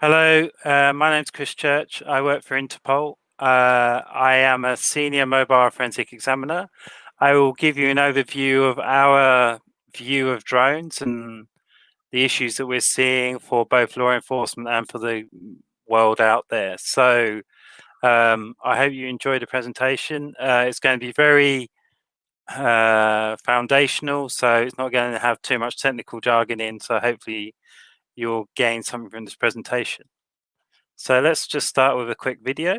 Hello, my name's Chris Church. I work for Interpol. I am a senior mobile forensic examiner. I will give you an overview of our view of drones and the issues that we're seeing for both law enforcement and for the world out there. So I hope you enjoy the presentation. It's going to be very foundational, so it's not going to have too much technical jargon in, so hopefully you'll gain something from this presentation. So let's just start with a quick video.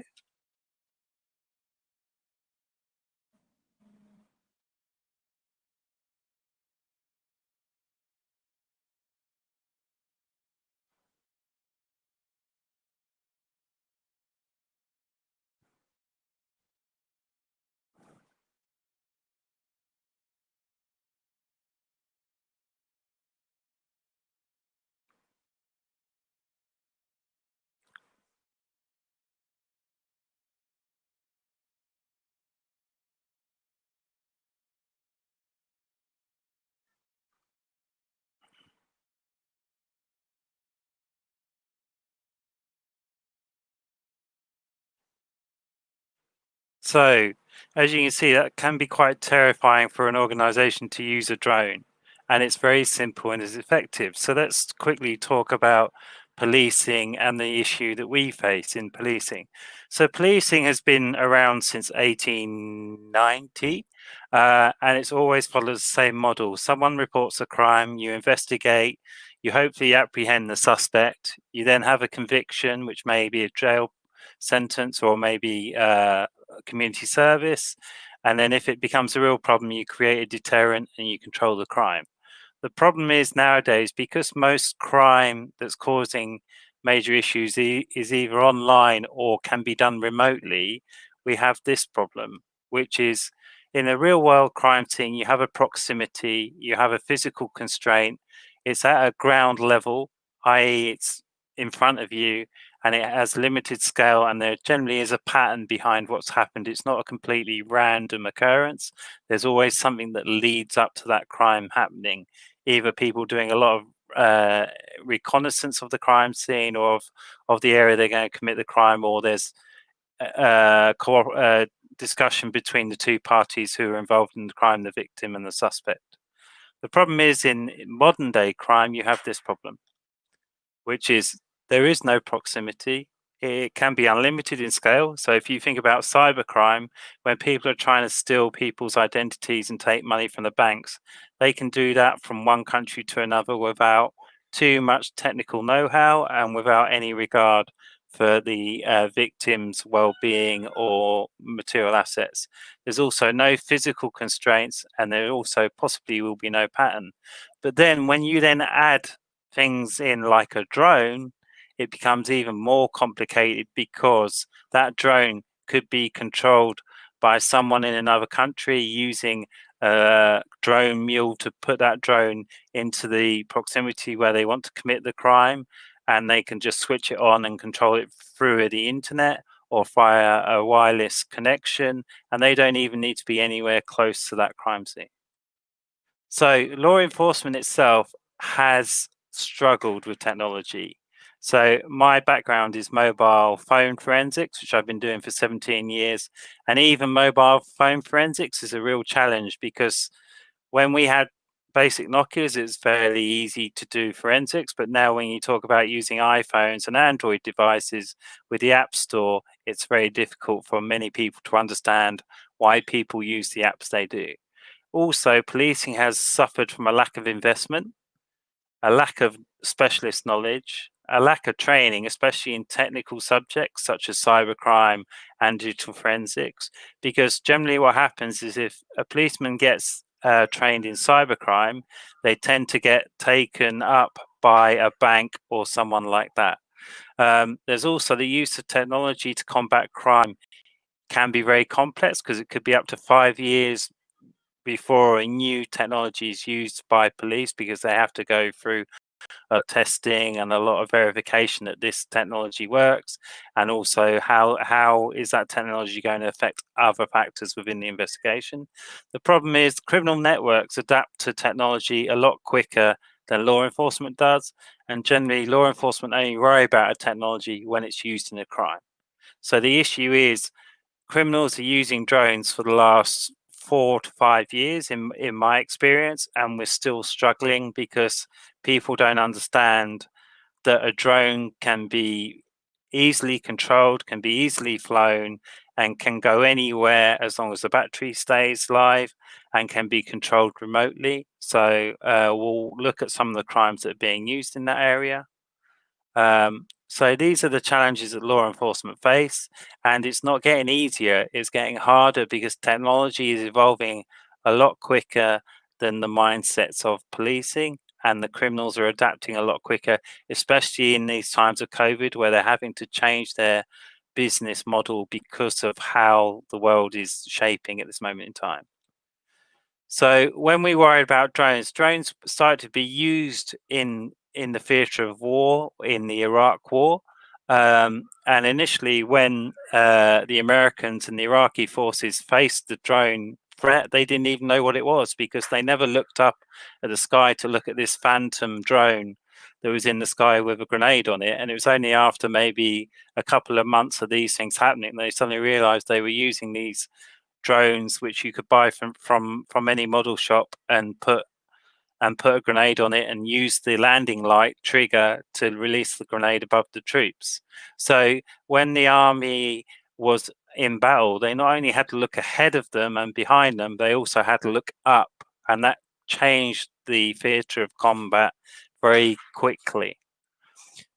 So, as you can see, that can be quite terrifying for an organization to use a drone, and it's very simple and is effective. So let's quickly talk about policing and the issue that we face in policing. So policing has been around since 1890, and it's always followed the same model. Someone reports a crime, you investigate, you hopefully apprehend the suspect, you then have a conviction, which may be a jail sentence or maybe community service. And then if it becomes a real problem, you create a deterrent and you control the crime. The problem is nowadays, because most crime that's causing major issues is either online or can be done remotely, we have this problem, which is in a real world crime scene, you have a proximity, you have a physical constraint, it's at a ground level, i.e., it's in front of you, and it has limited scale, and there generally is a pattern behind what's happened. It's not a completely random occurrence. There's always something that leads up to that crime happening, either people doing a lot of reconnaissance of the crime scene or of the area they're going to commit the crime, or there's discussion between the two parties who are involved in the crime, the victim and the suspect. The problem is in modern day crime, you have this problem, which is there is no proximity. It can be unlimited in scale. So if you think about cybercrime, when people are trying to steal people's identities and take money from the banks, they can do that from one country to another without too much technical know-how and without any regard for the victim's well-being or material assets. There's also no physical constraints, and there also possibly will be no pattern. But then when you then add things in like a drone, it becomes even more complicated, because that drone could be controlled by someone in another country using a drone mule to put that drone into the proximity where they want to commit the crime, and they can just switch it on and control it through the internet or via a wireless connection, and they don't even need to be anywhere close to that crime scene. So law enforcement itself has struggled with technology. So my background is mobile phone forensics, which I've been doing for 17 years. And even mobile phone forensics is a real challenge, because when we had basic Nokias, it's fairly easy to do forensics. But now when you talk about using iPhones and Android devices with the App Store, it's very difficult for many people to understand why people use the apps they do. Also, policing has suffered from a lack of investment, a lack of specialist knowledge, a lack of training, especially in technical subjects such as cybercrime and digital forensics. Because generally what happens is, if a policeman gets trained in cybercrime, they tend to get taken up by a bank or someone like that. There's also the use of technology to combat crime can be very complex, because it could be up to 5 years before a new technology is used by police, because they have to go through testing and a lot of verification that this technology works, and also how is that technology going to affect other factors within the investigation. The problem is criminal networks adapt to technology a lot quicker than law enforcement does. And generally, law enforcement only worry about a technology when it's used in a crime. So the issue is criminals are using drones for the last 4 to 5 years, in my experience, and we're still struggling because people don't understand that a drone can be easily controlled, can be easily flown, and can go anywhere as long as the battery stays live, and can be controlled remotely. So we'll look at some of the crimes that are being used in that area. So these are the challenges that law enforcement face, and it's not getting easier, it's getting harder because technology is evolving a lot quicker than the mindsets of policing, and the criminals are adapting a lot quicker, especially in these times of COVID where they're having to change their business model because of how the world is shaping at this moment in time. So when we worried about drones, drones started to be used in the theatre of war in the Iraq War. And initially, when the Americans and the Iraqi forces faced the drone threat, they didn't even know what it was because they never looked up at the sky to look at this phantom drone that was in the sky with a grenade on it. And it was only after maybe a couple of months of these things happening they suddenly realized they were using these drones which you could buy from any model shop and put a grenade on it and use the landing light trigger to release the grenade above the troops. So when the army was in battle, they not only had to look ahead of them and behind them, they also had to look up, and that changed the theatre of combat very quickly.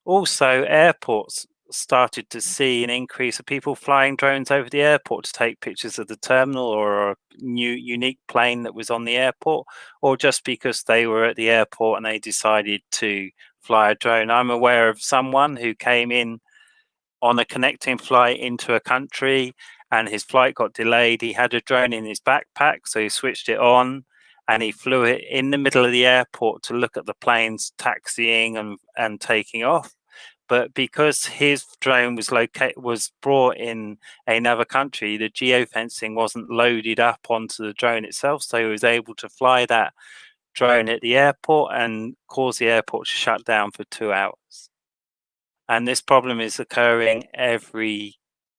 Also, airports started to see an increase of people flying drones over the airport to take pictures of the terminal or a new unique plane that was on the airport, or just because they were at the airport and they decided to fly a drone. I'm aware of someone who came in on a connecting flight into a country and his flight got delayed. He had a drone in his backpack, so he switched it on and he flew it in the middle of the airport to look at the planes taxiing and taking off. But because his drone was brought in another country, the geofencing wasn't loaded up onto the drone itself, so he was able to fly that drone at the airport and cause the airport to shut down for 2 hours. And this problem is occurring every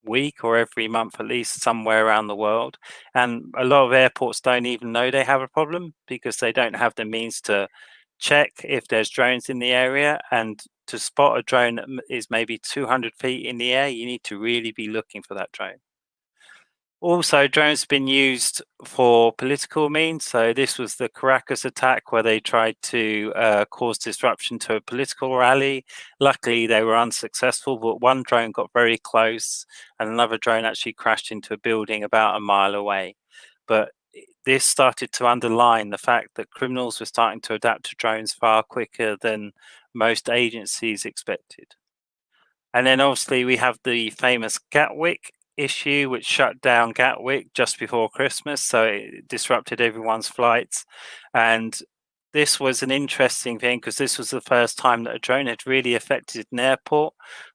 week or every month, at least somewhere around the world. And a lot of airports don't even know they have a problem because they don't have the means to check if there's drones in the area. And to spot a drone that is maybe 200 feet in the air, you need to really be looking for that drone. Also, drones have been used for political means. So this was the Caracas attack where they tried to cause disruption to a political rally. Luckily, they were unsuccessful, but one drone got very close and another drone actually crashed into a building about a mile away. But this started to underline the fact that criminals were starting to adapt to drones far quicker than most agencies expected. And then obviously we have the famous Gatwick issue, which shut down Gatwick just before Christmas. So it disrupted everyone's flights. And this was an interesting thing because this was the first time that a drone had really affected an airport.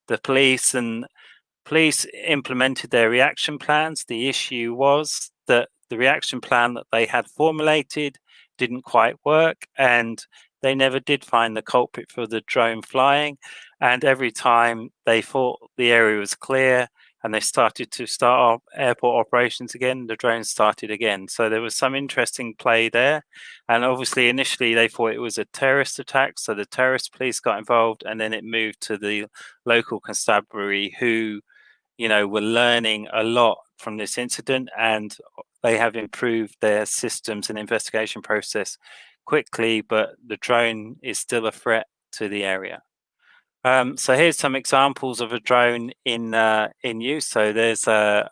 The police implemented their reaction plans. The issue was that the reaction plan that they had formulated didn't quite work, and they never did find the culprit for the drone flying. And every time they thought the area was clear and they started to start airport operations again, the drone started again. So there was some interesting play there. And obviously, initially, they thought it was a terrorist attack. So the terrorist police got involved, and then it moved to the local constabulary who were learning a lot from this incident, and they have improved their systems and investigation process quickly, but the drone is still a threat to the area. So here's some examples of a drone in use. So there's a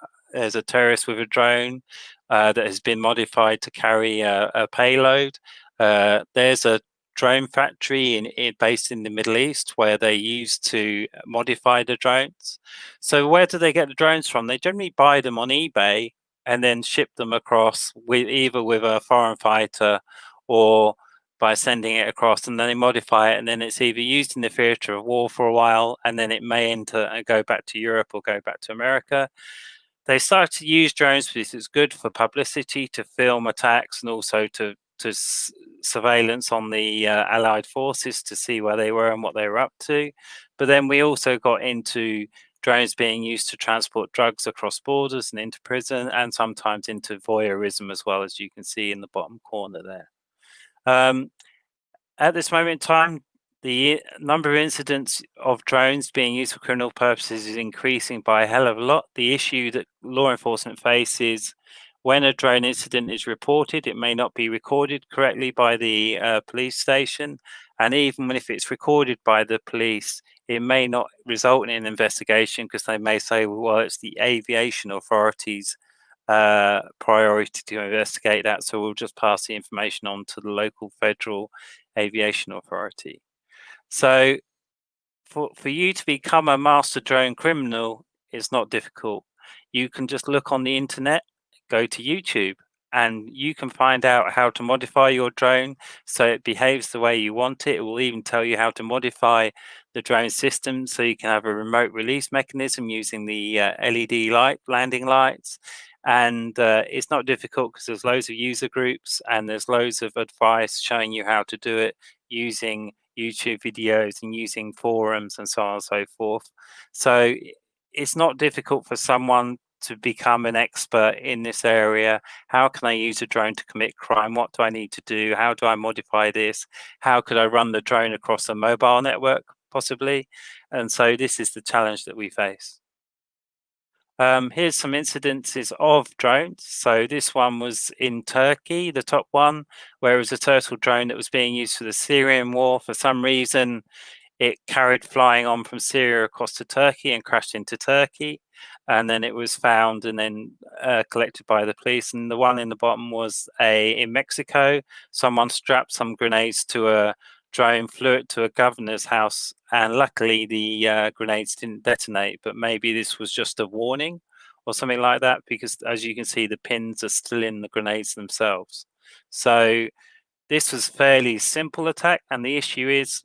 terrorist with a drone that has been modified to carry a payload. There's a drone factory based in the Middle East where they used to modify the drones. So where do they get the drones from? They generally buy them on eBay and then ship them across either with a foreign fighter or by sending it across, and then they modify it, and then it's either used in the theatre of war for a while, and then it may enter and go back to Europe or go back to America. They started to use drones because it's good for publicity, to film attacks and also to helicopter surveillance on the Allied forces to see where they were and what they were up to. But then we also got into drones being used to transport drugs across borders and into prison, and sometimes into voyeurism as well, as you can see in the bottom corner there. At this moment in time, the number of incidents of drones being used for criminal purposes is increasing by a hell of a lot. The issue that law enforcement faces when a drone incident is reported, it may not be recorded correctly by the police station. And even if it's recorded by the police, it may not result in an investigation because they may say, well, it's the aviation authorities' priority to investigate that. So we'll just pass the information on to the local federal aviation authority. So for you to become a master drone criminal is not difficult. You can just look on the internet, go to YouTube, and you can find out how to modify your drone so it behaves the way you want it. It will even tell you how to modify the drone system so you can have a remote release mechanism using the LED light, landing lights. And it's not difficult because there's loads of user groups and there's loads of advice showing you how to do it using YouTube videos and using forums and so on and so forth. So it's not difficult for someone to become an expert in this area. How can I use a drone to commit crime? What do I need to do? How do I modify this? How could I run the drone across a mobile network, possibly? And so this is the challenge that we face. Here's some incidences of drones. So this one was in Turkey, the top one, where it was a turtle drone that was being used for the Syrian war. For some reason, it carried flying on from Syria across to Turkey and crashed into Turkey. And then it was found and then collected by the police. And the one in the bottom was in Mexico. Someone strapped some grenades to a drone, flew it to a governor's house, and luckily the grenades didn't detonate, but maybe this was just a warning or something like that, because as you can see, the pins are still in the grenades themselves. So this was fairly simple attack, and the issue is,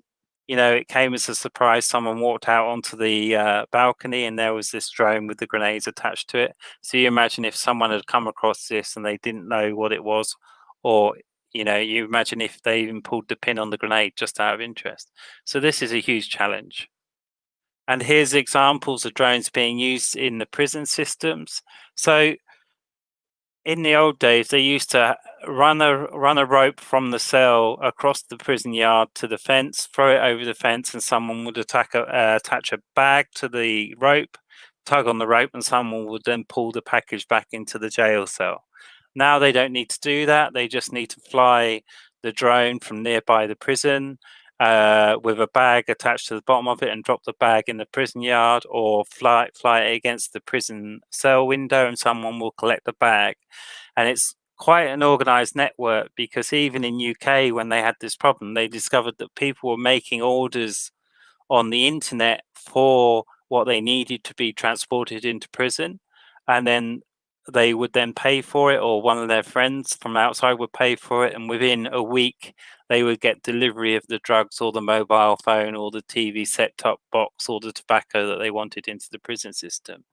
it came as a surprise. Someone walked out onto the balcony and there was this drone with the grenades attached to it. So you imagine if someone had come across this and they didn't know what it was, or you imagine if they even pulled the pin on the grenade just out of interest. So this is a huge challenge. And here's examples of drones being used in the prison systems. So in the old days, they used to run a rope from the cell across the prison yard to the fence, throw it over the fence, and someone would attach a bag to the rope, tug on the rope, and someone would then pull the package back into the jail cell. Now they don't need to do that. They just need to fly the drone from nearby the prison with a bag attached to the bottom of it and drop the bag in the prison yard, or fly it against the prison cell window and someone will collect the bag. And it's quite an organized network, because even in UK, when they had this problem, they discovered that people were making orders on the internet for what they needed to be transported into prison, and then they would then pay for it, or one of their friends from outside would pay for it, and within a week they would get delivery of the drugs or the mobile phone or the TV set-top box or the tobacco that they wanted into the prison system.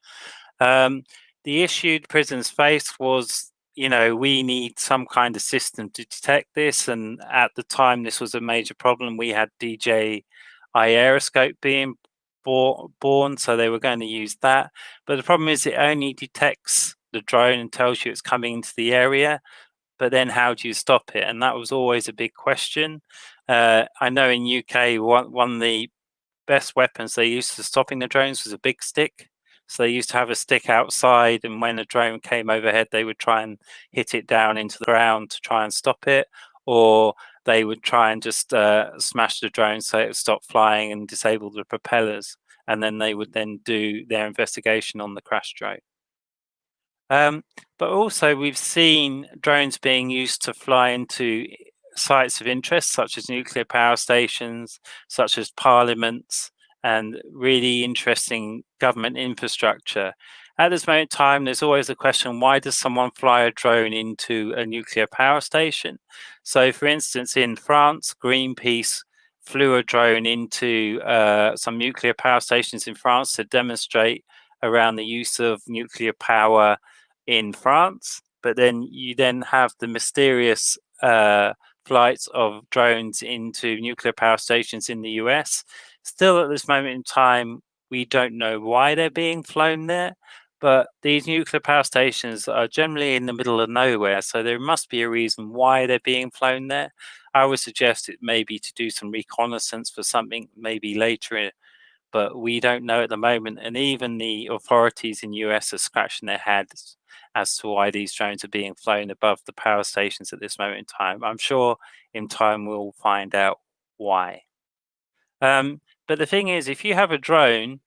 The issue the prisons faced was, we need some kind of system to detect this, and at the time this was a major problem. We had DJI Aeroscope being born, so they were going to use that. But the problem is it only detects the drone and tells you it's coming into the area, but then how do you stop it? And that was always a big question. I know in UK, one of the best weapons they used for stopping the drones was a big stick. So they used to have a stick outside, and when a drone came overhead, they would try and hit it down into the ground to try and stop it, or they would try and just smash the drone so it would stop flying and disable the propellers, and then they would then do their investigation on the crash drone. But also we've seen drones being used to fly into sites of interest, such as nuclear power stations, such as parliaments, and really interesting government infrastructure. At this moment in time, there's always a question, why does someone fly a drone into a nuclear power station? So for instance, in France, Greenpeace flew a drone into some nuclear power stations in France to demonstrate around the use of nuclear power in France. But then you then have the mysterious flights of drones into nuclear power stations in the US. Still, at this moment in time, we don't know why they're being flown there, but these nuclear power stations are generally in the middle of nowhere, so there must be a reason why they're being flown there. I would suggest it may be to do some reconnaissance for something maybe later, but we don't know at the moment. And even the authorities in US are scratching their heads as to why these drones are being flown above the power stations at this moment in time. I'm sure in time we'll find out why. But the thing is, if you have a drone,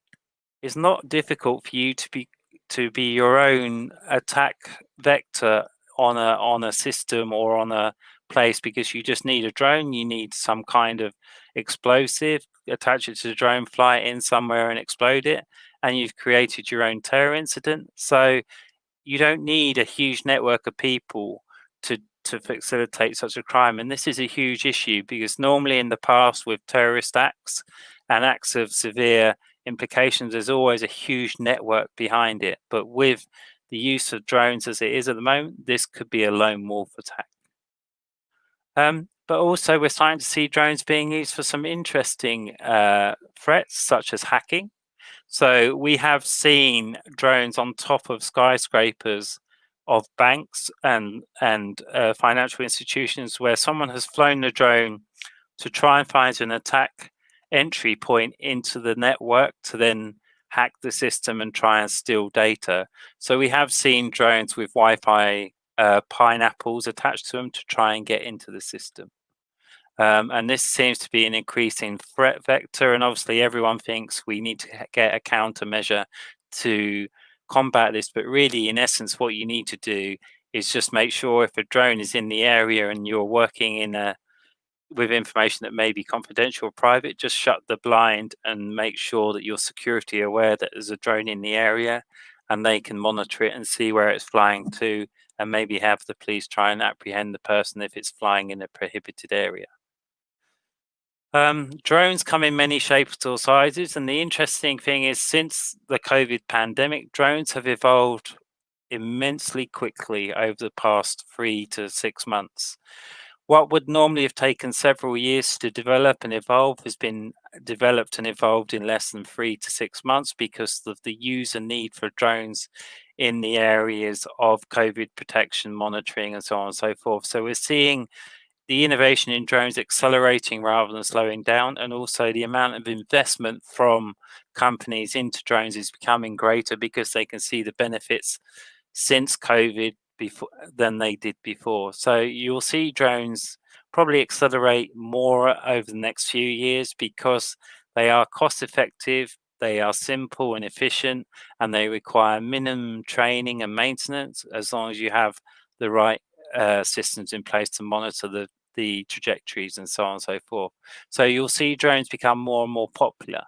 it's not difficult for you to be your own attack vector on a system or on a place, because you just need a drone. You need some kind of explosive, attach it to the drone, fly it in somewhere and explode it, and you've created your own terror incident. So you don't need a huge network of people to facilitate such a crime. And this is a huge issue, because normally in the past with terrorist acts and acts of severe implications, there's always a huge network behind it. But with the use of drones as it is at the moment, this could be a lone wolf attack. But also we're starting to see drones being used for some interesting threats, such as hacking. So we have seen drones on top of skyscrapers of banks and financial institutions, where someone has flown the drone to try and find an attack entry point into the network to then hack the system and try and steal data. So we have seen drones with Wi-Fi pineapples attached to them to try and get into the system. And this seems to be an increasing threat vector, and obviously everyone thinks we need to get a countermeasure to combat this. But really, in essence, what you need to do is just make sure if a drone is in the area and you're working with information that may be confidential or private, just shut the blind and make sure that your security are aware that there's a drone in the area, and they can monitor it and see where it's flying to, and maybe have the police try and apprehend the person if it's flying in a prohibited area. Drones come in many shapes or sizes, and the interesting thing is, since the COVID pandemic, drones have evolved immensely quickly over the past 3 to 6 months. What would normally have taken several years to develop and evolve has been developed and evolved in less than 3 to 6 months, because of the user need for drones in the areas of COVID protection, monitoring, and so on and so forth. So we're seeing the innovation in drones accelerating rather than slowing down, and also the amount of investment from companies into drones is becoming greater, because they can see the benefits since COVID before than they did before. So you'll see drones probably accelerate more over the next few years, because they are cost effective, they are simple and efficient, and they require minimum training and maintenance, as long as you have the right systems in place to monitor the trajectories and so on and so forth. So you'll see drones become more and more popular.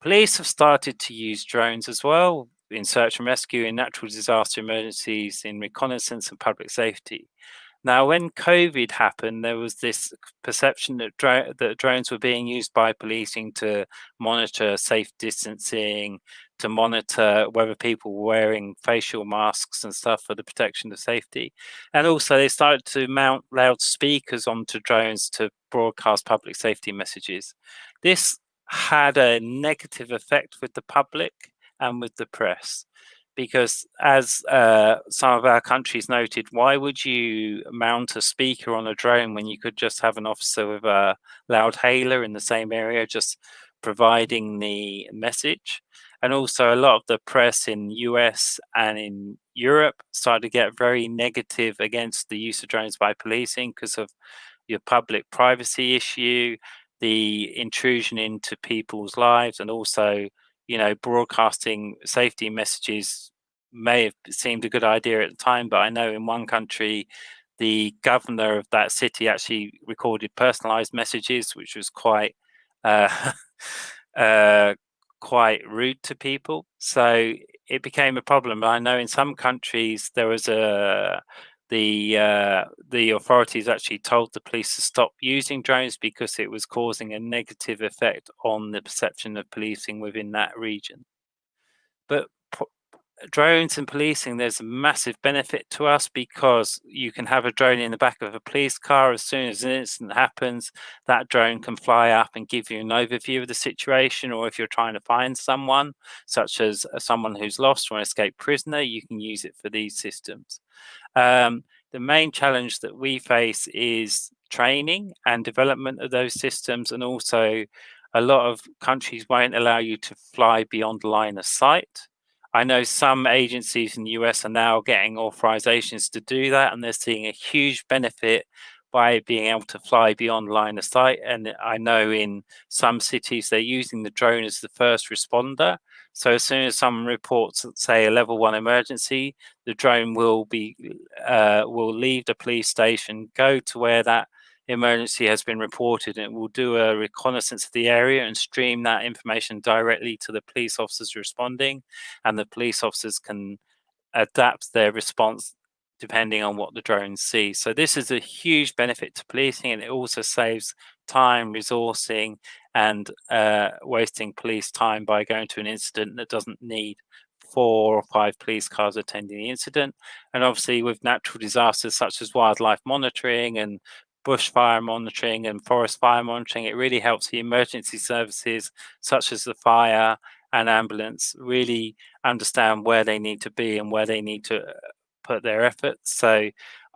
Police have started to use drones as well in search and rescue, in natural disaster emergencies, in reconnaissance and public safety. Now, when COVID happened, there was this perception that drones were being used by policing to monitor safe distancing, to monitor whether people were wearing facial masks and stuff for the protection of safety. And also they started to mount loudspeakers onto drones to broadcast public safety messages. This had a negative effect with the public and with the press, because as some of our countries noted, why would you mount a speaker on a drone when you could just have an officer with a loud hailer in the same area just providing the message? And also a lot of the press in US and in Europe started to get very negative against the use of drones by policing, because of your public privacy issue, the intrusion into people's lives, and also, you know, broadcasting safety messages may have seemed a good idea at the time, but I know in one country, the governor of that city actually recorded personalized messages, which was quite uh, quite rude to people. So it became a problem. I know in some countries there was the authorities actually told the police to stop using drones because it was causing a negative effect on the perception of policing within that region. But drones and policing, there's a massive benefit to us because you can have a drone in the back of a police car. As soon as an incident happens, that drone can fly up and give you an overview of the situation. Or if you're trying to find someone, such as someone who's lost or an escaped prisoner, you can use it for these systems. The main challenge that we face is training and development of those systems, and also a lot of countries won't allow you to fly beyond line of sight. I know some agencies in the US are now getting authorizations to do that, and they're seeing a huge benefit by being able to fly beyond line of sight. And I know in some cities they're using the drone as the first responder. So as soon as someone reports, say, a level 1 emergency, the drone will leave the police station, go to where that emergency has been reported, and it will do a reconnaissance of the area and stream that information directly to the police officers responding, and the police officers can adapt their response depending on what the drones see. So this is a huge benefit to policing, and it also saves time, resourcing, and wasting police time by going to an incident that doesn't need 4 or 5 police cars attending the incident. And obviously with natural disasters such as wildlife monitoring and bushfire monitoring and forest fire monitoring, it really helps the emergency services such as the fire and ambulance really understand where they need to be and where they need to put their efforts. So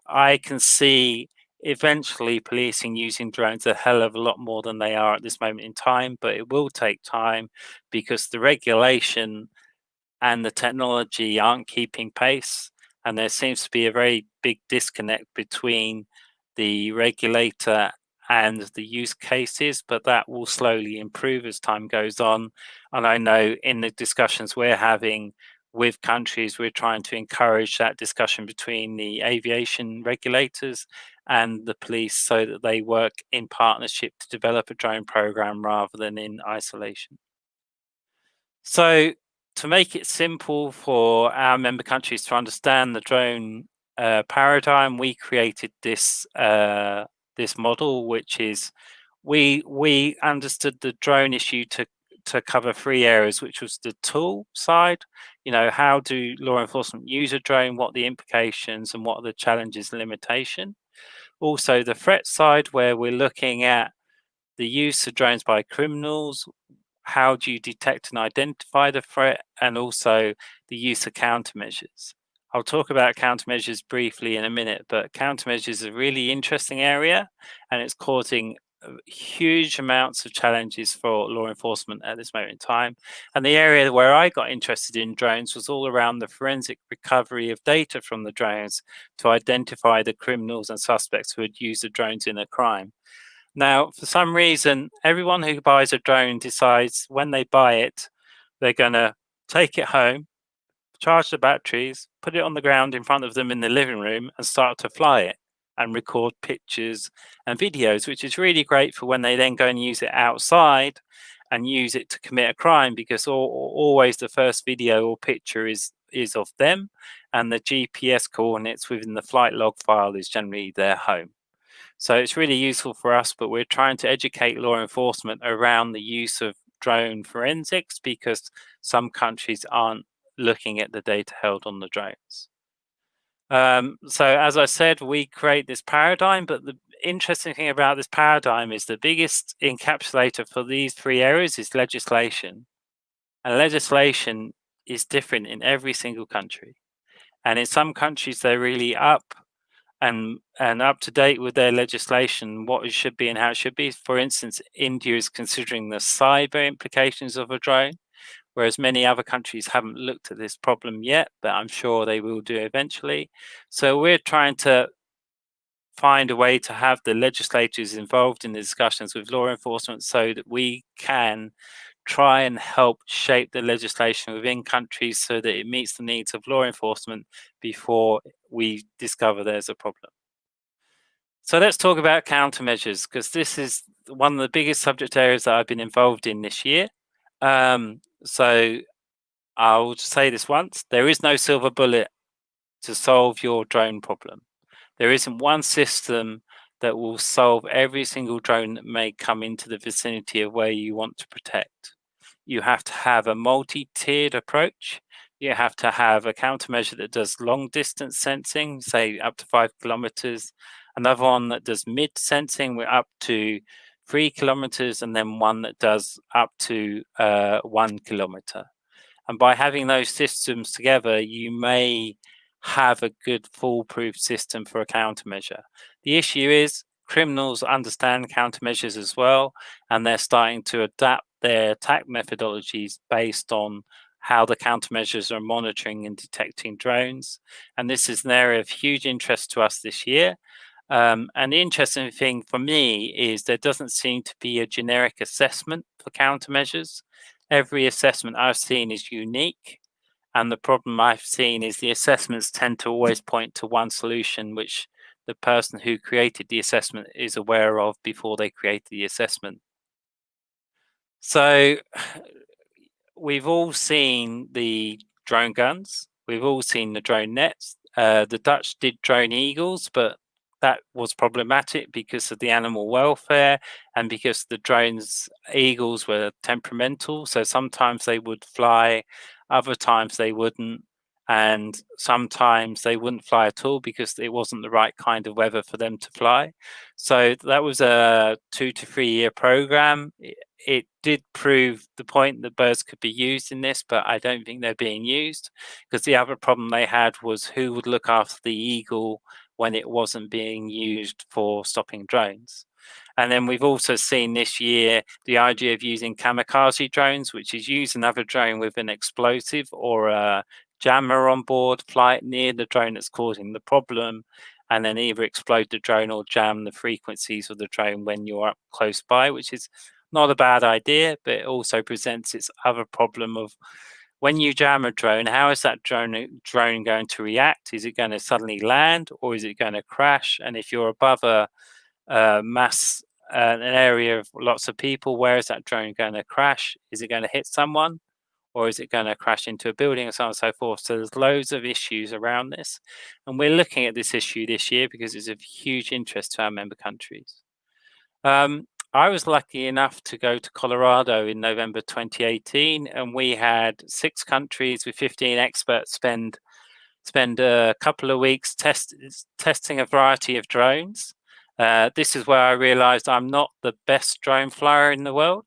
I can see eventually policing using drones a hell of a lot more than they are at this moment in time, but it will take time because the regulation and the technology aren't keeping pace, and there seems to be a very big disconnect between the regulator and the use cases, but that will slowly improve as time goes on. And I know in the discussions we're having with countries, we're trying to encourage that discussion between the aviation regulators and the police so that they work in partnership to develop a drone program rather than in isolation. So to make it simple for our member countries to understand the drone paradigm, we created this this model, which is we understood the drone issue to cover 3 areas, which was the tool side. You know, how do law enforcement use a drone? What are the implications and what are the challenges and limitation? Also, the threat side, where we're looking at the use of drones by criminals. How do you detect and identify the threat, and also the use of countermeasures? I'll talk about countermeasures briefly in a minute, but countermeasures is a really interesting area, and it's causing huge amounts of challenges for law enforcement at this moment in time. And the area where I got interested in drones was all around the forensic recovery of data from the drones to identify the criminals and suspects who had used the drones in a crime. Now, for some reason, everyone who buys a drone decides when they buy it, they're going to take it home, charge the batteries, put it on the ground in front of them in the living room, and start to fly it and record pictures and videos, which is really great for when they then go and use it outside and use it to commit a crime, because always the first video or picture is of them, and the GPS coordinates within the flight log file is generally their home. So it's really useful for us, but we're trying to educate law enforcement around the use of drone forensics because some countries aren't looking at the data held on the drones. So as I said, we create this paradigm, but the interesting thing about this paradigm is the biggest encapsulator for these 3 areas is legislation. And legislation is different in every single country. And in some countries, they're really up and up to date with their legislation, what it should be and how it should be. For instance, India is considering the cyber implications of a drone, whereas many other countries haven't looked at this problem yet, but I'm sure they will do eventually. So we're trying to find a way to have the legislators involved in the discussions with law enforcement so that we can try and help shape the legislation within countries so that it meets the needs of law enforcement before we discover there's a problem. So let's talk about countermeasures, because this is one of the biggest subject areas that I've been involved in this year. So I'll say this once, there is no silver bullet to solve your drone problem. There isn't one system that will solve every single drone that may come into the vicinity of where you want to protect. You have to have a multi-tiered approach You have to have a countermeasure that does long distance sensing, say up to 5 kilometers, another one that does mid sensing, we're up to 3 kilometers, and then one that does up to 1 kilometer. And by having those systems together, you may have a good foolproof system for a countermeasure. The issue is criminals understand countermeasures as well, and they're starting to adapt their attack methodologies based on how the countermeasures are monitoring and detecting drones. And this is an area of huge interest to us this year. And the interesting thing for me is there doesn't seem to be a generic assessment for countermeasures. Every assessment I've seen is unique. And the problem I've seen is the assessments tend to always point to one solution, which the person who created the assessment is aware of before they created the assessment. So we've all seen the drone guns. We've all seen the drone nets. The Dutch did drone eagles, but that was problematic because of the animal welfare and because the drones eagles were temperamental. So sometimes they would fly, other times they wouldn't, and sometimes they wouldn't fly at all because it wasn't the right kind of weather for them to fly. So that was a 2 to 3 year program. It did prove the point that birds could be used in this, but I don't think they're being used because the other problem they had was who would look after the eagle when it wasn't being used for stopping drones. And then we've also seen this year the idea of using kamikaze drones, which is use another drone with an explosive or a jammer on board, fly it near the drone that's causing the problem, and then either explode the drone or jam the frequencies of the drone when you're up close by, which is not a bad idea, but it also presents its other problem of when you jam a drone, how is that drone going to react? Is it going to suddenly land or is it going to crash? And if you're above a mass, an area of lots of people, where is that drone going to crash? Is it going to hit someone? Or is it going to crash into a building and so on and so forth? So there's loads of issues around this. And we're looking at this issue this year because it's of huge interest to our member countries. I was lucky enough to go to Colorado in November 2018, and we had 6 countries with 15 experts spend a couple of weeks testing a variety of drones. This is where I realized I'm not the best drone flyer in the world.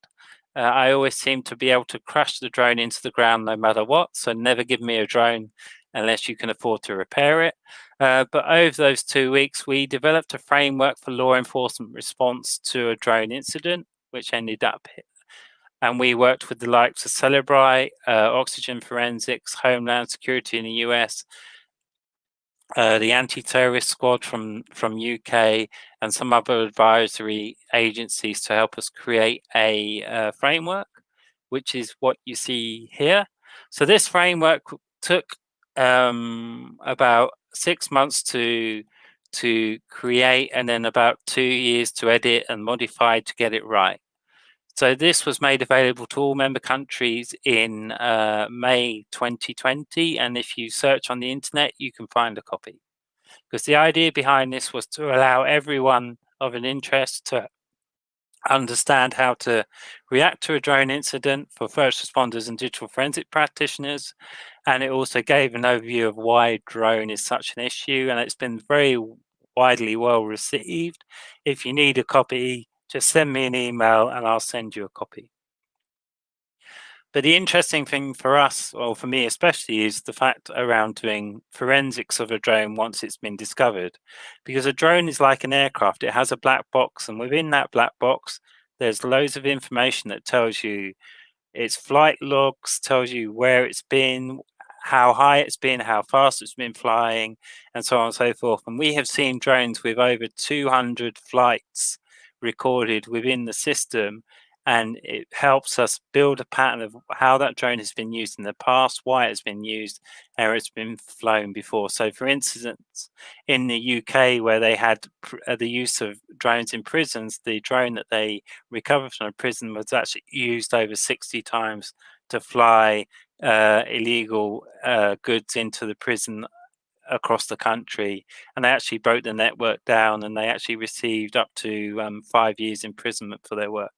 I always seem to be able to crash the drone into the ground no matter what, so never give me a drone unless you can afford to repair it. But over those 2 weeks, we developed a framework for law enforcement response to a drone incident, which ended up, and we worked with the likes of Celebri, Oxygen Forensics, Homeland Security in the US, the anti-terrorist squad from UK, and some other advisory agencies to help us create a framework, which is what you see here. So this framework took about 6 months to create, and then about 2 years to edit and modify to get it right. So this was made available to all member countries in May 2020, and if you search on the internet, you can find a copy. Because the idea behind this was to allow everyone of an interest to understand how to react to a drone incident for first responders and digital forensic practitioners. And it also gave an overview of why drone is such an issue, and it's been very widely well received. If you need a copy, just send me an email and I'll send you a copy. But the interesting thing for us, or for me especially, is the fact around doing forensics of a drone once it's been discovered. Because a drone is like an aircraft, it has a black box, and within that black box, there's loads of information that tells you its flight logs, tells you where it's been, how high it's been, how fast it's been flying, and so on and so forth. And we have seen drones with over 200 flights recorded within the system, and it helps us build a pattern of how that drone has been used in the past, why it's been used, and where it's been flown before. So for instance, in the UK, where they had the use of drones in prisons, the drone that they recovered from a prison was actually used over 60 times to fly illegal goods into the prison across the country, and they actually broke the network down, and they actually received up to 5 years imprisonment for their work.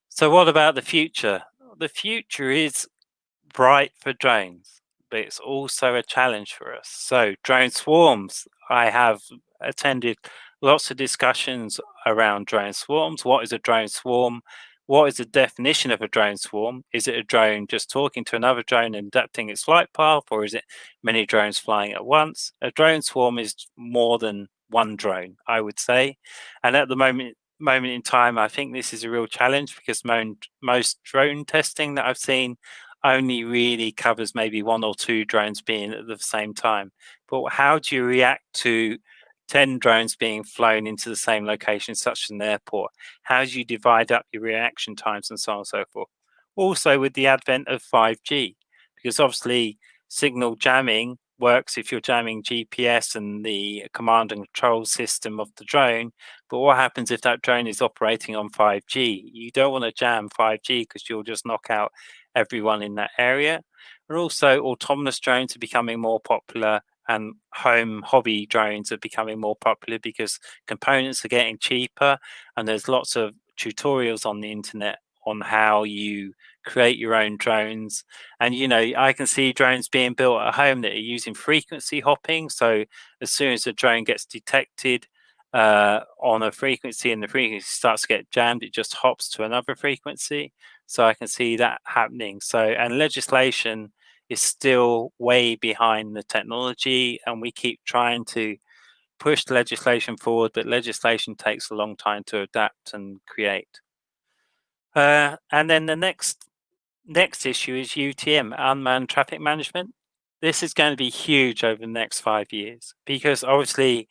So what about the future? The future is bright for drones, but it's also a challenge for us. So drone swarms, I have attended lots of discussions around drone swarms. What is a drone swarm? What is the definition of a drone swarm? Is it a drone just talking to another drone and adapting its flight path, or is it many drones flying at once? A drone swarm is more than one drone, I would say. And at the moment in time, I think this is a real challenge because most drone testing that I've seen only really covers maybe one or two drones being at the same time. But how do you react to 10 drones being flown into the same location, such as an airport? How do you divide up your reaction times and so on and so forth? Also, with the advent of 5G, because obviously signal jamming works if you're jamming GPS and the command and control system of the drone. But what happens if that drone is operating on 5G? You don't want to jam 5G because you'll just knock out everyone in that area. And also, autonomous drones are becoming more popular, and home hobby drones are becoming more popular because components are getting cheaper, and there's lots of tutorials on the internet on how you create your own drones. And I can see drones being built at home that are using frequency hopping. So as soon as the drone gets detected on a frequency and the frequency starts to get jammed, it just hops to another frequency. So I can see that happening. So, and legislation is still way behind the technology, and we keep trying to push the legislation forward, but legislation takes a long time to adapt and create. And then the next issue is UTM, unmanned traffic management. This is going to be huge over the next 5 years because obviously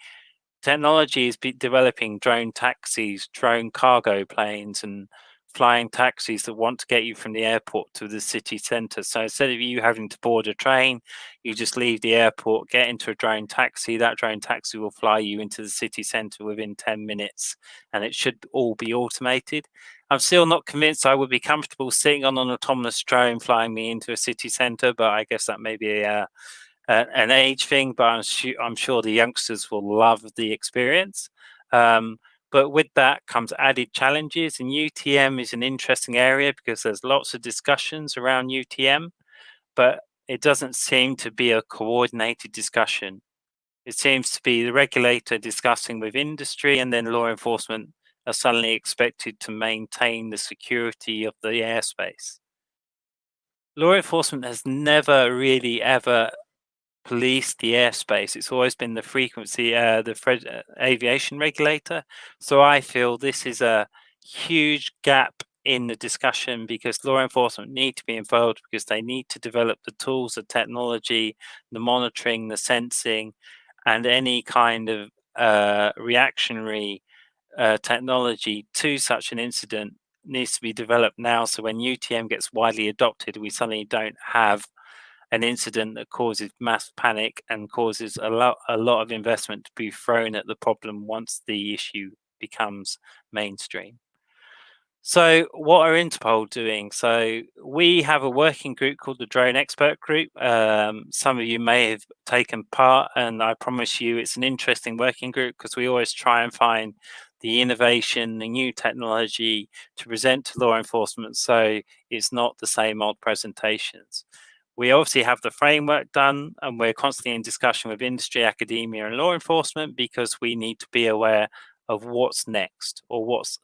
technology is developing drone taxis, drone cargo planes, and flying taxis that want to get you from the airport to the city centre. So instead of you having to board a train, you just leave the airport, get into a drone taxi. That drone taxi will fly you into the city centre within 10 minutes, and it should all be automated. I'm still not convinced I would be comfortable sitting on an autonomous drone flying me into a city centre, but I guess that may be an age thing, but I'm sure the youngsters will love the experience. But with that comes added challenges, and UTM is an interesting area because there's lots of discussions around UTM, but it doesn't seem to be a coordinated discussion. It seems to be the regulator discussing with industry, and then law enforcement are suddenly expected to maintain the security of the airspace. Law enforcement has never really ever police the airspace. It's always been the frequency, the aviation regulator. So I feel this is a huge gap in the discussion because law enforcement need to be involved because they need to develop the tools, the technology, the monitoring, the sensing, and any kind of reactionary technology to such an incident needs to be developed now. So when UTM gets widely adopted, we suddenly don't have an incident that causes mass panic and causes a lot of investment to be thrown at the problem once the issue becomes mainstream. So what are Interpol doing? So we have a working group called the Drone Expert Group. Some of you may have taken part, and I promise you it's an interesting working group because we always try and find the innovation, the new technology to present to law enforcement so it's not the same old presentations. We obviously have the framework done, and we're constantly in discussion with industry, academia, and law enforcement because we need to be aware of what's next or what's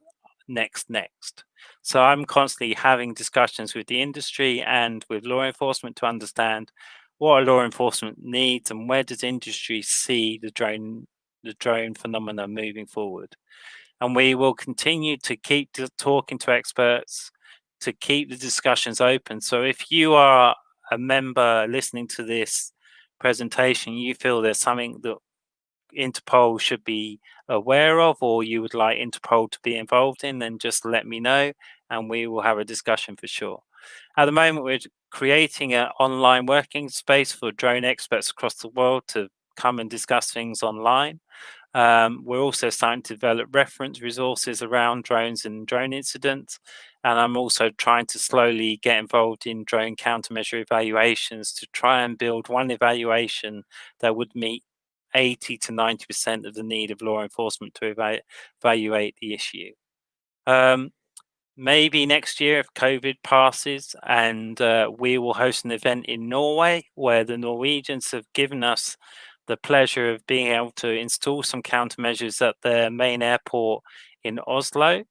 next. So I'm constantly having discussions with the industry and with law enforcement to understand what law enforcement needs and where does industry see the drone phenomena moving forward. And we will continue to keep talking to experts to keep the discussions open. So if you are a member listening to this presentation, you feel there's something that Interpol should be aware of, or you would like Interpol to be involved in, then just let me know and we will have a discussion for sure. At the moment, we're creating an online working space for drone experts across the world to come and discuss things online. We're also starting to develop reference resources around drones and drone incidents. And I'm also trying to slowly get involved in drone countermeasure evaluations to try and build one evaluation that would meet 80 to 90% of the need of law enforcement to evaluate the issue. maybe next year if COVID passes, and we will host an event in Norway where the Norwegians have given us the pleasure of being able to install some countermeasures at their main airport in Oslo,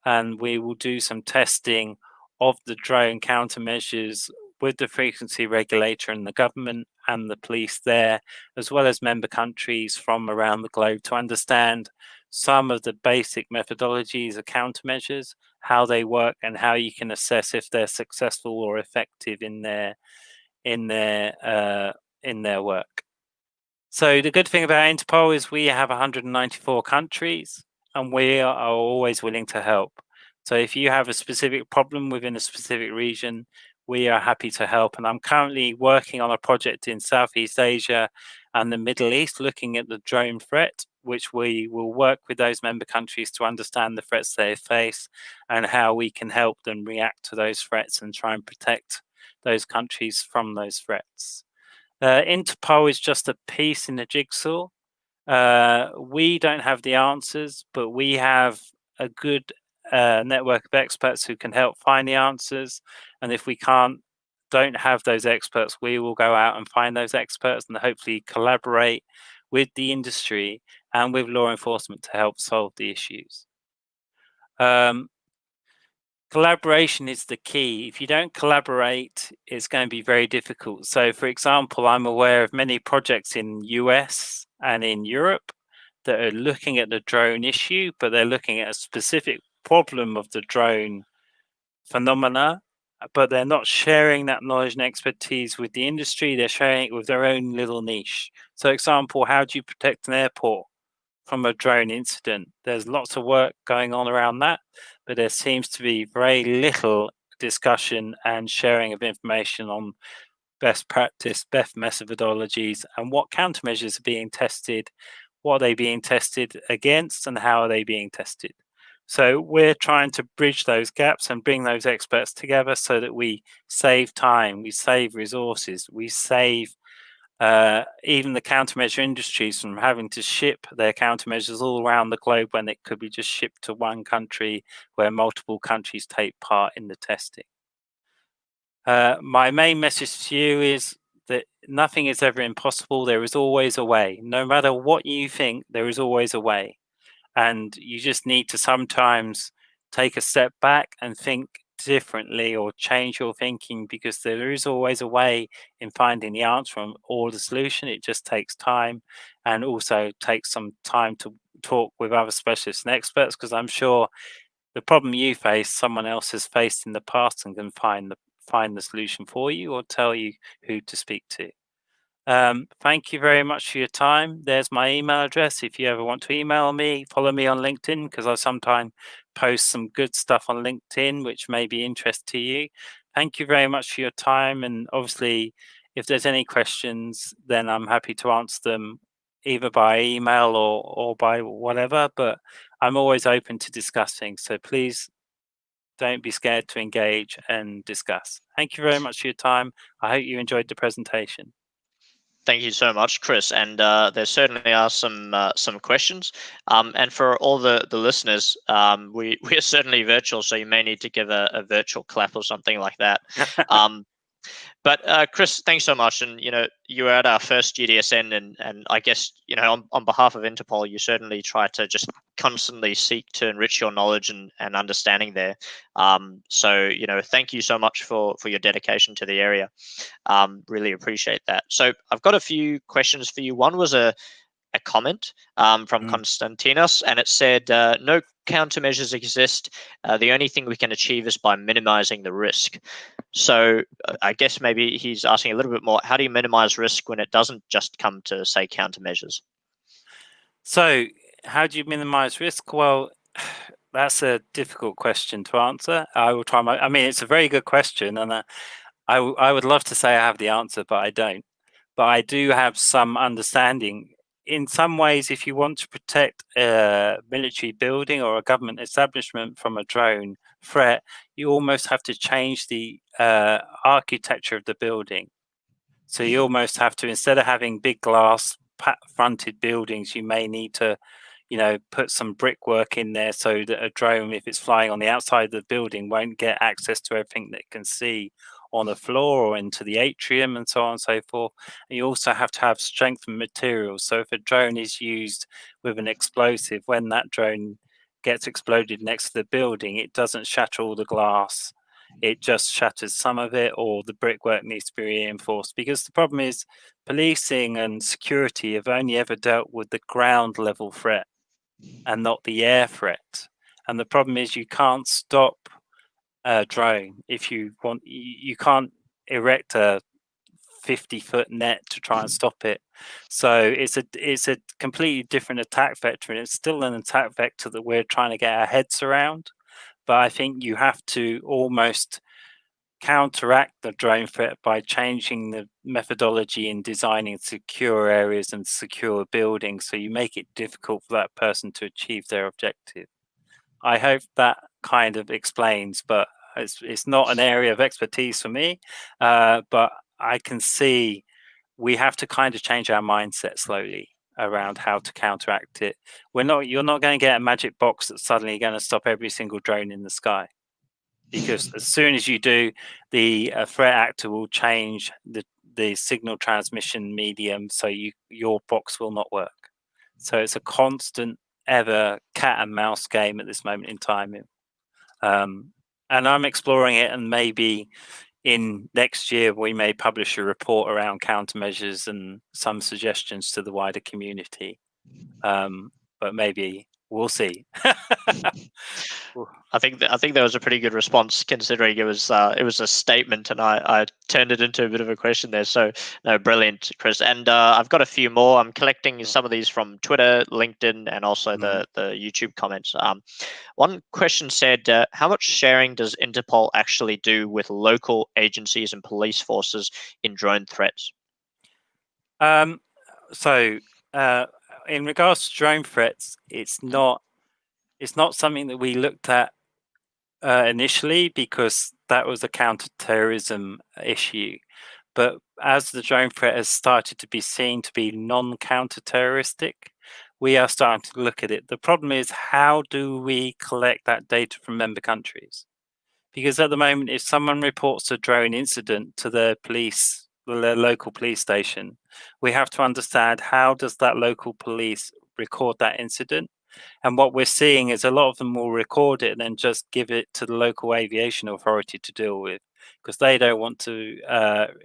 and we will do some testing of the drone countermeasures with the frequency regulator and the government and the police there, as well as member countries from around the globe, to understand some of the basic methodologies of countermeasures, how they work, and how you can assess if they're successful or effective in their work. So the good thing about Interpol is we have 194 countries, and we are always willing to help. So if you have a specific problem within a specific region, we are happy to help. And I'm currently working on a project in Southeast Asia and the Middle East, looking at the drone threat, which we will work with those member countries to understand the threats they face and how we can help them react to those threats and try and protect those countries from those threats. Interpol is just a piece in the jigsaw. We don't have the answers, but we have a good network of experts who can help find the answers. And if we don't have those experts, we will go out and find those experts and hopefully collaborate with the industry and with law enforcement to help solve the issues. Collaboration is the key. If you don't collaborate, it's going to be very difficult. So, for example, I'm aware of many projects in US and in Europe that are looking at the drone issue, but they're looking at a specific problem of the drone phenomena, but they're not sharing that knowledge and expertise with the industry. They're sharing it with their own little niche. So, example, how do you protect an airport from a drone incident? There's lots of work going on around that, but there seems to be very little discussion and sharing of information on best practice, best methodologies, and what countermeasures are being tested, what are they being tested against, and how are they being tested. So we're trying to bridge those gaps and bring those experts together so that we save time, we save resources, we save even the countermeasure industries from having to ship their countermeasures all around the globe when it could be just shipped to one country where multiple countries take part in the testing. My main message to you is that nothing is ever impossible. There is always a way. No matter what you think, there is always a way. And you just need to sometimes take a step back and think differently or change your thinking, because there is always a way in finding the answer or the solution. It just takes time, and also takes some time to talk with other specialists and experts, because I'm sure the problem you face, someone else has faced in the past and can find the solution for you or tell you who to speak to. Thank you very much for your time. There's my email address. If you ever want to email me, follow me on LinkedIn, because I sometimes post some good stuff on LinkedIn, which may be interest to you. Thank you very much for your time. And obviously, if there's any questions, then I'm happy to answer them either by email or by whatever, but I'm always open to discussing. So please don't be scared to engage and discuss. Thank you very much for your time. I hope you enjoyed the presentation. Thank you so much, Chris. And there certainly are some questions. And for all the listeners, we are certainly virtual, so you may need to give a virtual clap or something like that. But Chris, thanks so much. And you were at our first GDSN, and I guess on behalf of Interpol, you certainly try to just constantly seek to enrich your knowledge and understanding there. So thank you so much for your dedication to the area. Really appreciate that. So I've got a few questions for you. One was a comment from Konstantinos, and it said, no countermeasures exist. The only thing we can achieve is by minimizing the risk. So I guess maybe he's asking a little bit more, how do you minimize risk when it doesn't just come to, say, countermeasures? So how do you minimize risk? Well, that's a difficult question to answer. I will try I mean, it's a very good question, and I would love to say I have the answer, but I don't. But I do have some understanding. In some ways, if you want to protect a military building or a government establishment from a drone threat, you almost have to change the architecture of the building. So you almost have to, instead of having big glass fronted buildings, you may need to put some brickwork in there so that a drone, if it's flying on the outside of the building, won't get access to everything that it can see on the floor or into the atrium and so on and so forth. And you also have to have strengthened materials. So if a drone is used with an explosive, when that drone gets exploded next to the building, it doesn't shatter all the glass. It just shatters some of it, or the brickwork needs to be reinforced. Because the problem is, policing and security have only ever dealt with the ground level threat and not the air threat. And the problem is, you can't stop a drone if you want. You can't erect a 50-foot net to try and stop it. So it's a completely different attack vector, and it's still an attack vector that we're trying to get our heads around. But I think you have to almost counteract the drone threat by changing the methodology in designing secure areas and secure buildings, so you make it difficult for that person to achieve their objective. I hope that kind of explains, but it's not an area of expertise for me, but I can see we have to kind of change our mindset slowly around how to counteract it. You're not going to get a magic box that's suddenly going to stop every single drone in the sky, because as soon as you do, the threat actor will change the signal transmission medium, so your box will not work. So it's a constant, ever cat and mouse game at this moment in time. And I'm exploring it, and maybe in next year we may publish a report around countermeasures and some suggestions to the wider community. But maybe we'll see. I think that was a pretty good response, considering it was a statement, and I turned it into a bit of a question there. So no, brilliant, Chris. And I've got a few more. I'm collecting some of these from Twitter, LinkedIn, and also the YouTube comments. One question said, how much sharing does Interpol actually do with local agencies and police forces in drone threats? So in regards to drone threats, it's not something that we looked at initially, because that was a counter-terrorism issue. But as the drone threat has started to be seen to be non-counter-terroristic, we are starting to look at it. The problem is, how do we collect that data from member countries? Because at the moment, if someone reports a drone incident to their local police station, we have to understand, how does that local police record that incident? And what we're seeing is a lot of them will record it and then just give it to the local aviation authority to deal with, because they don't want to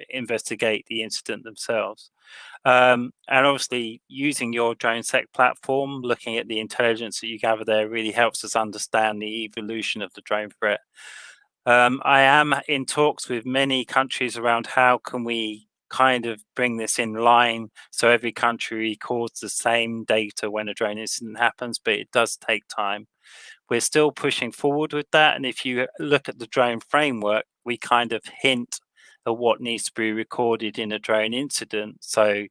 investigate the incident themselves. And obviously, using your DroneSec platform, looking at the intelligence that you gather there, really helps us understand the evolution of the drone threat. I am in talks with many countries around how can we kind of bring this in line so every country records the same data when a drone incident happens, but it does take time. We're still pushing forward with that, and if you look at the drone framework, we kind of hint at what needs to be recorded in a drone incident. So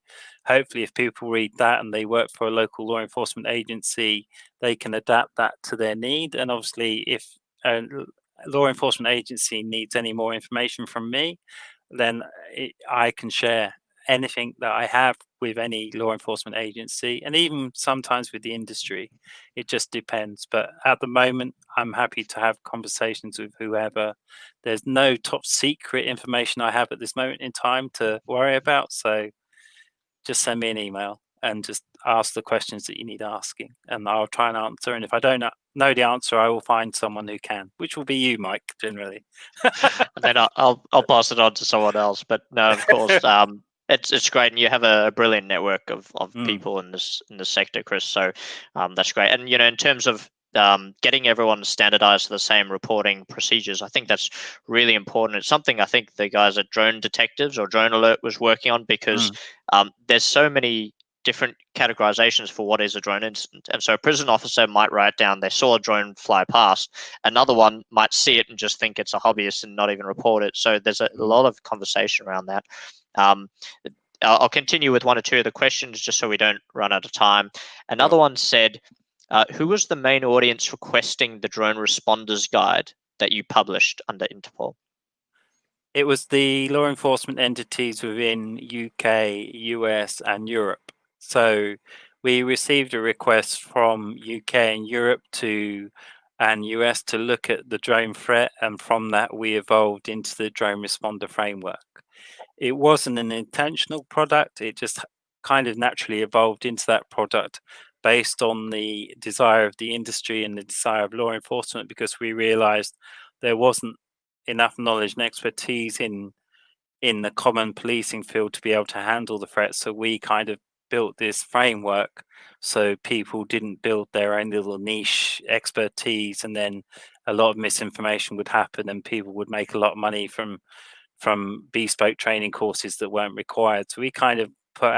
hopefully, if people read that and they work for a local law enforcement agency, they can adapt that to their need. And obviously, if a law enforcement agency needs any more information from me, then I can share anything that I have with any law enforcement agency, and even sometimes with the industry. It just depends. But at the moment, I'm happy to have conversations with whoever. There's no top secret information I have at this moment in time to worry about. So just send me an email and just ask the questions that you need asking, and I'll try and answer. And if I don't know the answer, I will find someone who can, which will be you, Mike, generally. And then I'll pass it on to someone else. But no, of course, it's great, and you have a brilliant network of people in this sector, Chris. So that's great. And in terms of getting everyone standardized to the same reporting procedures, I think that's really important. It's something I think the guys at Drone Detectives or Drone Alert was working on, because there's so many different categorizations for what is a drone incident. And so a prison officer might write down they saw a drone fly past. Another one might see it and just think it's a hobbyist and not even report it. So there's a lot of conversation around that. I'll continue with one or two of the questions just so we don't run out of time. Another one said, who was the main audience requesting the drone responders guide that you published under Interpol? It was the law enforcement entities within UK, US, and Europe. So we received a request from UK and Europe and US to look at the drone threat, and from that we evolved into the drone responder framework. It wasn't an intentional product, it just kind of naturally evolved into that product based on the desire of the industry and the desire of law enforcement, because we realized there wasn't enough knowledge and expertise in the common policing field to be able to handle the threats. So we kind of built this framework so people didn't build their own little niche expertise, and then a lot of misinformation would happen and people would make a lot of money from bespoke training courses that weren't required. So we kind of put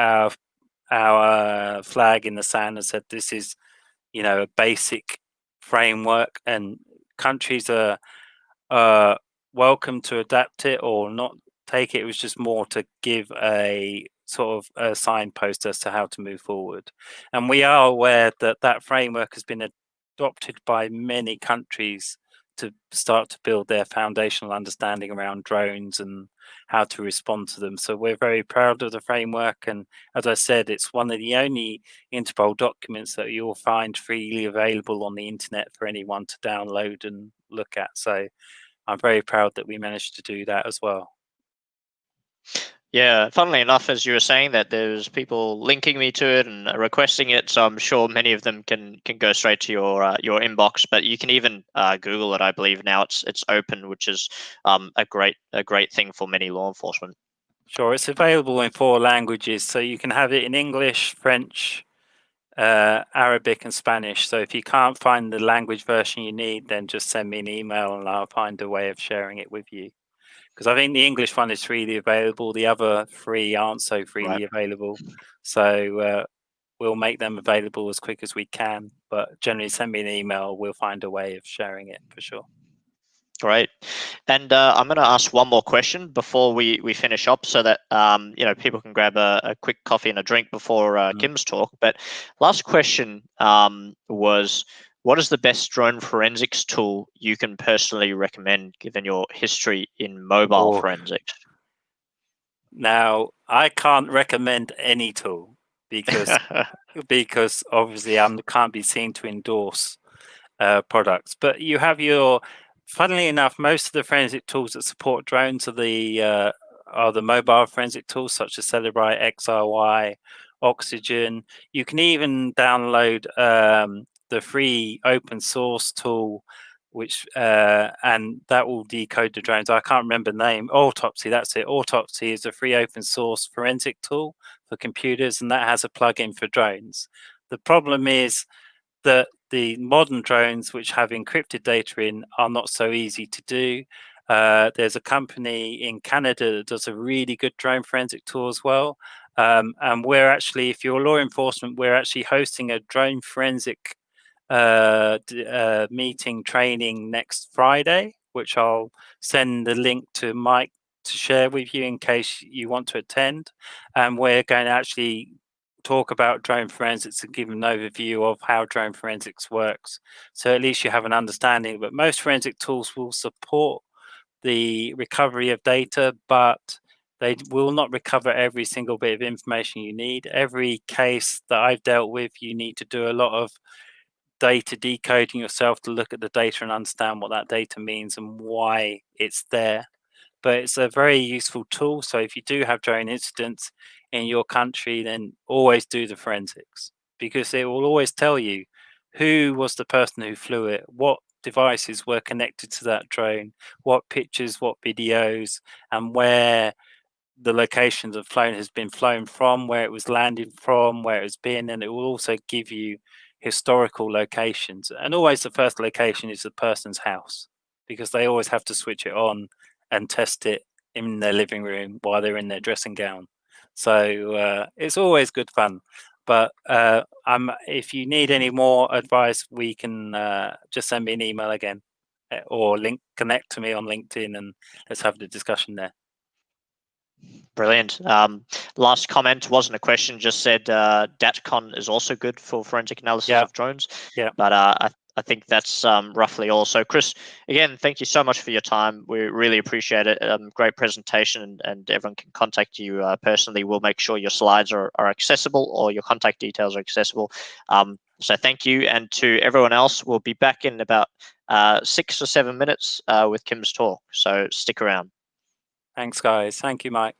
our flag in the sand and said, this is, a basic framework, and countries are welcome to adapt it or not take it. It was just more to give a sort of a signpost as to how to move forward. And we are aware that that framework has been adopted by many countries to start to build their foundational understanding around drones and how to respond to them. So we're very proud of the framework. And as I said, it's one of the only Interpol documents that you'll find freely available on the internet for anyone to download and look at. So I'm very proud that we managed to do that as well. Yeah, funnily enough, as you were saying that, there's people linking me to it and requesting it, so I'm sure many of them can go straight to your inbox. But you can even Google it. I believe now it's open, which is a great thing for many law enforcement. Sure, it's available in 4 languages, so you can have it in English, French, Arabic, and Spanish. So if you can't find the language version you need, then just send me an email and I'll find a way of sharing it with you. Because I think the English one is freely available. The other 3 aren't so freely available. So we'll make them available as quick as we can. But generally, send me an email. We'll find a way of sharing it for sure. Great. And I'm going to ask one more question before we finish up, so that people can grab a quick coffee and a drink before Kim's talk. But last question was, what is the best drone forensics tool you can personally recommend, given your history in mobile forensics? Now, I can't recommend any tool because obviously I can't be seen to endorse products. But you have funnily enough, most of the forensic tools that support drones are the mobile forensic tools, such as Celebrite, XRY, Oxygen. You can even download the free open source tool, which and that will decode the drones. I can't remember the name. Autopsy, that's it. Autopsy is a free open source forensic tool for computers, and that has a plugin for drones. The problem is that the modern drones, which have encrypted data in, are not so easy to do. There's a company in Canada that does a really good drone forensic tool as well. And we're actually, if you're law enforcement, we're actually hosting a drone forensic meeting training next Friday, which I'll send the link to Mike to share with you in case you want to attend. And we're going to actually talk about drone forensics and give an overview of how drone forensics works, so at least you have an understanding. But most forensic tools will support the recovery of data, but they will not recover every single bit of information you need. Every case that I've dealt with, you need to do a lot of data decoding yourself to look at the data and understand what that data means and why it's there. But it's a very useful tool. So if you do have drone incidents in your country, then always do the forensics, because it will always tell you who was the person who flew it, what devices were connected to that drone, what pictures, what videos, and where the locations of flown has been flown from, where it was landed from, where it's been. And it will also give you historical locations. And always the first location is the person's house, because they always have to switch it on and test it in their living room while they're in their dressing gown. So it's always good fun. But if you need any more advice, we can just send me an email again, or connect to me on LinkedIn, and let's have the discussion there. Brilliant. Last comment wasn't a question, just said DATCON is also good for forensic analysis of drones. Yeah. But I think that's roughly all. So, Chris, again, thank you so much for your time. We really appreciate it. Great presentation, and everyone can contact you personally. We'll make sure your slides are accessible, or your contact details are accessible. So thank you. And to everyone else, we'll be back in about 6 or 7 minutes with Kim's talk. So stick around. Thanks, guys. Thank you, Mike.